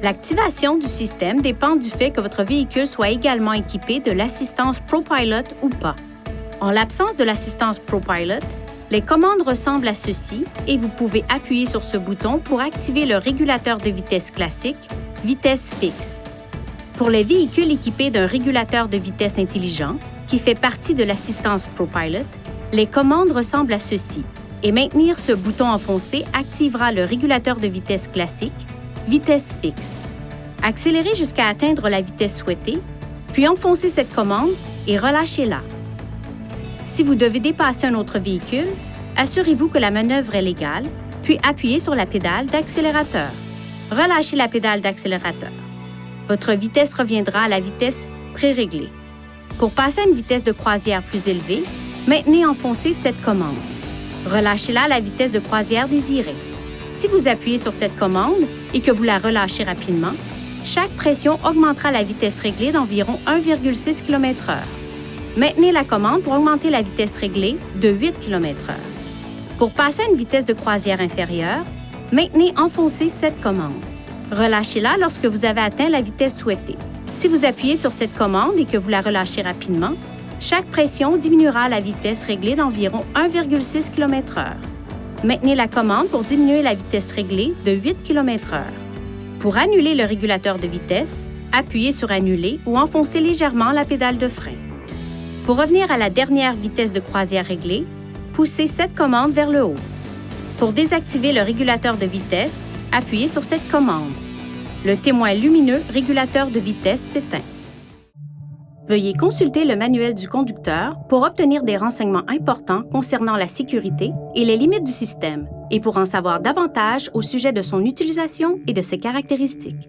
L'activation du système dépend du fait que votre véhicule soit également équipé de l'assistance ProPilot ou pas. En l'absence de l'assistance ProPilot, les commandes ressemblent à ceci et vous pouvez appuyer sur ce bouton pour activer le régulateur de vitesse classique, vitesse fixe. Pour les véhicules équipés d'un régulateur de vitesse intelligent, qui fait partie de l'assistance ProPilot, les commandes ressemblent à ceci et maintenir ce bouton enfoncé activera le régulateur de vitesse classique, vitesse fixe. Accélérez jusqu'à atteindre la vitesse souhaitée, puis enfoncez cette commande et relâchez-la. Si vous devez dépasser un autre véhicule, assurez-vous que la manœuvre est légale, puis appuyez sur la pédale d'accélérateur. Relâchez la pédale d'accélérateur. Votre vitesse reviendra à la vitesse pré-réglée. Pour passer à une vitesse de croisière plus élevée, maintenez enfoncée cette commande. Relâchez-la à la vitesse de croisière désirée. Si vous appuyez sur cette commande et que vous la relâchez rapidement, chaque pression augmentera la vitesse réglée d'environ 1,6 km/h. Maintenez la commande pour augmenter la vitesse réglée de 8 km/h. Pour passer à une vitesse de croisière inférieure, maintenez enfoncée cette commande. Relâchez-la lorsque vous avez atteint la vitesse souhaitée. Si vous appuyez sur cette commande et que vous la relâchez rapidement, chaque pression diminuera la vitesse réglée d'environ 1,6 km/h. Maintenez la commande pour diminuer la vitesse réglée de 8 km/h. Pour annuler le régulateur de vitesse, appuyez sur « Annuler » ou enfoncez légèrement la pédale de frein. Pour revenir à la dernière vitesse de croisière réglée, poussez cette commande vers le haut. Pour désactiver le régulateur de vitesse, appuyez sur cette commande. Le témoin lumineux régulateur de vitesse s'éteint. Veuillez consulter le manuel du conducteur pour obtenir des renseignements importants concernant la sécurité et les limites du système et pour en savoir davantage au sujet de son utilisation et de ses caractéristiques.